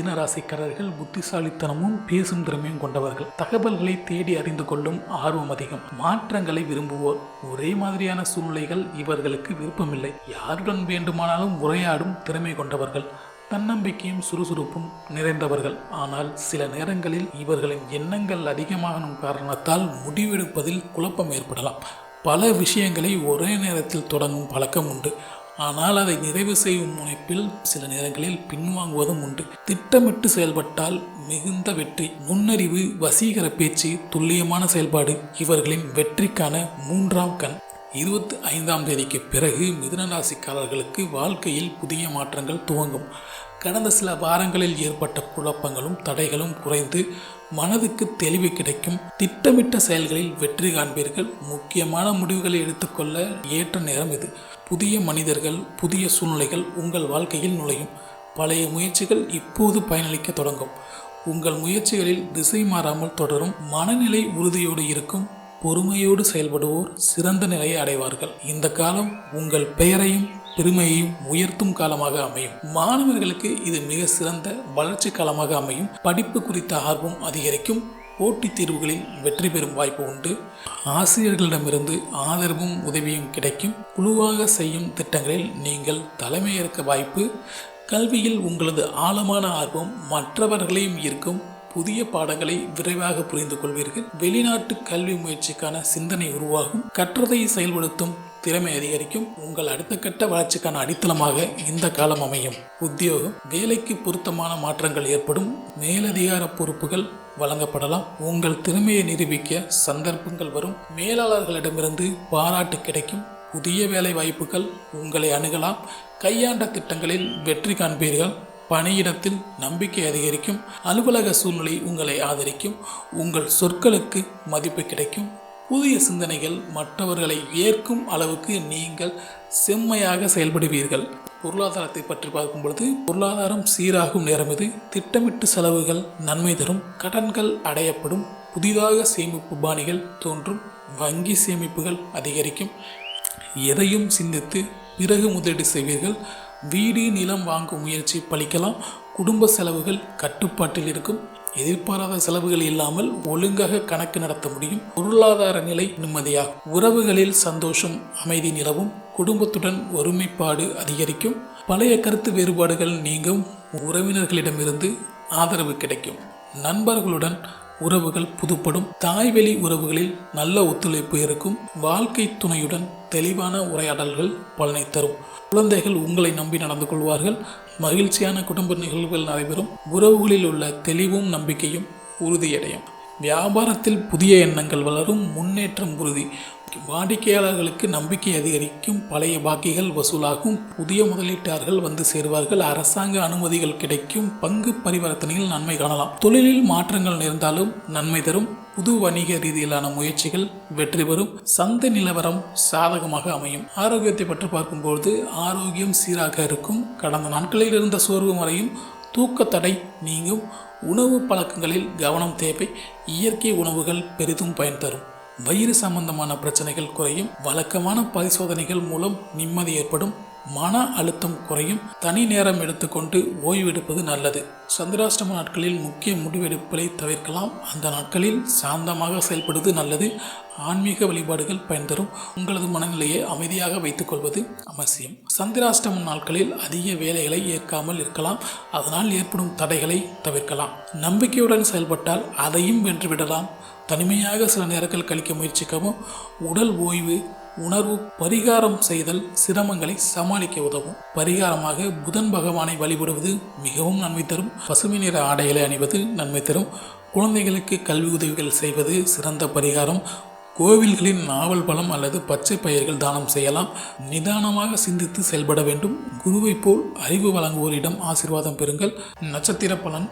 மிதுன ராசிக்காரர்கள் புத்திசாலித்தனமும் பேசும் திறமையும் கொண்டவர்கள். தகவல்களை தேடி அறிந்து கொள்ளும் ஆர்வம் அதிகம். மாற்றங்களை விரும்புவோர். ஒரே மாதிரியான சூழ்நிலைகள் இவர்களுக்கு விருப்பமில்லை. யாருடன் வேண்டுமானாலும் உரையாடும் திறமை கொண்டவர்கள். தன்னம்பிக்கையும் சுறுசுறுப்பும் நிறைந்தவர்கள். ஆனால் சில நேரங்களில் இவர்களின் எண்ணங்கள் அதிகமாகும் காரணத்தால் முடிவெடுப்பதில் குழப்பம் ஏற்படலாம். பல விஷயங்களை ஒரே நேரத்தில் தொடங்கும் பழக்கம் உண்டு. ஆனால் அதை நிறைவு செய்யும் முனைப்பில் சில நேரங்களில் பின்வாங்குவதும் உண்டு. திட்டமிட்டு செயல்பட்டால் மிகுந்த வெற்றி. நுண்ணறிவு, வசீகர பேச்சு, துல்லியமான செயல்பாடு இவர்களின் வெற்றிக்கான மூன்றாம் கண். 25ஆம் தேதிக்கு பிறகு மிதுன ராசிக்காரர்களுக்கு வாழ்க்கையில் புதிய மாற்றங்கள் துவங்கும். கடந்த சில வாரங்களில் ஏற்பட்ட குழப்பங்களும் தடைகளும் குறைந்து மனதுக்கு தெளிவு கிடைக்கும். திட்டமிட்ட செயல்களில் வெற்றி காண்பீர்கள். முக்கியமான முடிவுகளை எடுத்துக்கொள்ள ஏற்ற நேரம் இது. புதிய மனிதர்கள், புதிய சூழ்நிலைகள் உங்கள் வாழ்க்கையில் நுழையும். பழைய முயற்சிகள் இப்போது பயனளிக்க தொடங்கும். உங்கள் முயற்சிகளில் திசை மாறாமல் தொடரும். மனநிலை உறுதியோடு இருக்கும். பொறுமையோடு செயல்படுவோர் சிறந்த நிலையை அடைவார்கள். இந்த காலம் உங்கள் பெயரையும் பெருமையையும் உயர்த்தும் காலமாக அமையும். மாணவர்களுக்கு இது மிக சிறந்த வளர்ச்சி காலமாக அமையும். படிப்பு குறித்த ஆர்வம் அதிகரிக்கும். போட்டித் தேர்வுகளில் வெற்றி பெறும் வாய்ப்பு உண்டு. ஆசிரியர்களிடமிருந்து ஆதரவும் உதவியும் கிடைக்கும். குழுவாக செய்யும் திட்டங்களில் நீங்கள் தலைமையேற்க வாய்ப்பு. கல்வியில் உங்களது ஆழமான ஆர்வம் மற்றவர்களையும் ஈர்க்கும். புதிய பாடங்களை விரைவாக புரிந்து கொள்வீர்கள். வெளிநாட்டு கல்வி முயற்சிக்கான சிந்தனை உருவாகும். கற்றதை செயல்படுத்தும் திறமை அதிகரிக்கும். உங்கள் அடுத்த கட்ட வளர்ச்சிக்கான அடித்தளமாக இந்த காலம் அமையும். உத்தியோகம், வேலைக்கு பொருத்தமான மாற்றங்கள் ஏற்படும். மேலதிகார பொறுப்புகள் வழங்கப்படலாம். உங்கள் திறமையை நிரூபிக்க சந்தர்ப்பங்கள் வரும். மேலாளர்களிடமிருந்து பாராட்டு கிடைக்கும். புதிய வேலை வாய்ப்புகள் உங்களை அணுகலாம். கையாண்ட திட்டங்களில் வெற்றி காண்பீர்கள். பணியிடத்தில் நம்பிக்கை அதிகரிக்கும். அலுவலக சூழ்நிலை உங்களை ஆதரிக்கும். உங்கள் சொற்களுக்கு மதிப்பு கிடைக்கும். புதிய சிந்தனைகள் மற்றவர்களை ஏற்கும் அளவுக்கு நீங்கள் செம்மையாக செயல்படுவீர்கள். பொருளாதாரத்தை பற்றி பார்க்கும் பொழுது பொருளாதாரம் சீராகும் நேரம் இது. திட்டமிட்டு செலவுகள் நன்மை தரும். கடன்கள் அடையப்படும். புதிதாக சேமிப்பு பாணிகள் தோன்றும். வங்கி சேமிப்புகள் அதிகரிக்கும். எதையும் சிந்தித்து பிறகு முதலீடு செய்வீர்கள். வீடு, நிலம் வாங்கும் முயற்சி பலிக்கலாம். குடும்ப செலவுகள் கட்டுப்பாட்டில் இருக்கும். எதிர்பாராத செலவுகள் இல்லாமல் ஒழுங்காக கணக்கு நடத்த முடியும். பொருளாதார நிலை நிம்மதியாகும். உறவுகளில் சந்தோஷம், அமைதி நிலவும். குடும்பத்துடன் ஒருமைப்பாடு அதிகரிக்கும். பழைய கருத்து வேறுபாடுகள் நீங்கும். உறவினர்களிடமிருந்து ஆதரவு கிடைக்கும். நண்பர்களுடன் உறவுகள் புதுப்படும். தாய்வெளி உறவுகளில் நல்ல ஒத்துழைப்பு இருக்கும். வாழ்க்கை துணையுடன் தெளிவான உரையாடல்கள் பலனை தரும். குழந்தைகள் உங்களை நம்பி நடந்து கொள்வார்கள். மகிழ்ச்சியான குடும்ப நிகழ்வுகள் நடைபெறும். உறவுகளில் உள்ள தெளிவும் நம்பிக்கையும் உறுதியடையும். வியாபாரத்தில் புதிய எண்ணங்கள் வளரும். முன்னேற்றம் உறுதி. வாடிக்கையாளர்களுக்கு நம்பிக்கை அதிகரிக்கும். பழைய பாக்கிகள் வசூலாகும். புதிய முதலீட்டாளர்கள் வந்து சேருவார்கள். அரசாங்க அனுமதிகள் கிடைக்கும். பங்கு பரிவர்த்தனையில் நன்மை காணலாம். தொழிலில் மாற்றங்கள் நேர்ந்தாலும் நன்மை தரும். புது வணிக ரீதியிலான முயற்சிகள் வெற்றி பெறும். சந்தை நிலவரம் சாதகமாக அமையும். ஆரோக்கியத்தை பற்றி பார்க்கும்போது ஆரோக்கியம் சீராக இருக்கும். கடந்த நாட்களில் இருந்த சோர்வு மறையும். தூக்க தடை நீங்கும். உணவு பழக்கங்களில் கவனம் தேவை. இயற்கை உணவுகள் பெரிதும் பயன் தரும். வயிறு சம்பந்தமான பிரச்சனைகள் குறையும். வழக்கமான பரிசோதனைகள் மூலம் நிம்மதி ஏற்படும். மன அழுத்தம் குறையும். தனி நேரம் எடுத்துக்கொண்டு ஓய்வெடுப்பது நல்லது. சந்திராஷ்டம நாட்களில் முக்கிய முடிவெடுப்புகளை தவிர்க்கலாம். அந்த நாட்களில் சாந்தமாக செயல்படுவது நல்லது. ஆன்மீக வழிபாடுகள் பயன் தரும். உங்களது மனநிலையை அமைதியாக வைத்துக் கொள்வது அவசியம். சந்திராஷ்டம நாட்களில் அதிக வேலைகளை ஏற்காமல் இருக்கலாம். அதனால் ஏற்படும் தடைகளை தவிர்க்கலாம். நம்பிக்கையுடன் செயல்பட்டால் அதையும் வென்றுவிடலாம். தனிமையாக சில நேரங்கள் கழிக்க முயற்சிக்கவும். உடல் ஓய்வு, உணர்வு பரிகாரம் செய்தல் சிரமங்களை சமாளிக்க உதவும். பரிகாரமாக புதன் பகவானை வழிபடுவது மிகவும் நன்மை தரும். பசுமை நிற ஆடைகளை அணிவது நன்மை தரும். குழந்தைகளுக்கு கல்வி உதவிகள் செய்வது சிறந்த பரிகாரம். கோவில்களின் நாவல் பழம் அல்லது பச்சை பயிர்கள் தானம் செய்யலாம். நிதானமாக சிந்தித்து செயல்பட வேண்டும். குருவை போல் அறிவு வழங்குவோரிடம் ஆசீர்வாதம் பெறுங்கள். நட்சத்திர பலன்.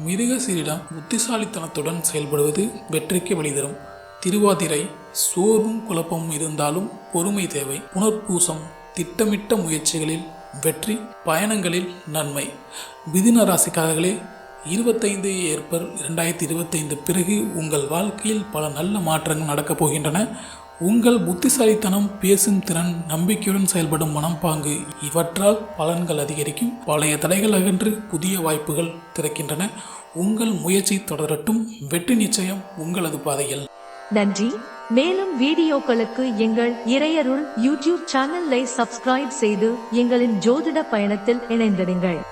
மிருகசீரிடம் புத்திசாலித்தனத்துடன் செயல்படுவது வெற்றிக்கு வழிதரும். திருவாதிரை, சோர்வும் குழப்பமும் இருந்தாலும் பொறுமை தேவை. புனர்பூசம், திட்டமிட்ட முயற்சிகளில் வெற்றி. பயணங்களில் நன்மை. மிதுன ராசிக்காரர்களே, 25 ஏப்ரல் 2025 பிறகு உங்கள் வாழ்க்கையில் பல நல்ல மாற்றங்கள் நடக்கப் போகின்றன. உங்கள் புத்திசாலித்தனம், பேசும் திறன், நம்பிக்கையுடன் செயல்படும் மனப்பாங்கு இவற்றால் பலன்கள் அதிகரிக்கும். பழைய தடைகள் அகன்று புதிய வாய்ப்புகள் திறக்கின்றன. உங்கள் முயற்சி தொடரட்டும். வெற்றி நிச்சயம் உங்களது பாதையில். நன்றி. மேலும் வீடியோக்களுக்கு எங்கள் இறையருள் யூடியூப் சேனலை சப்ஸ்கிரைப் செய்து எங்களின் ஜோதிட பயணத்தில் இணைந்திடுங்கள்.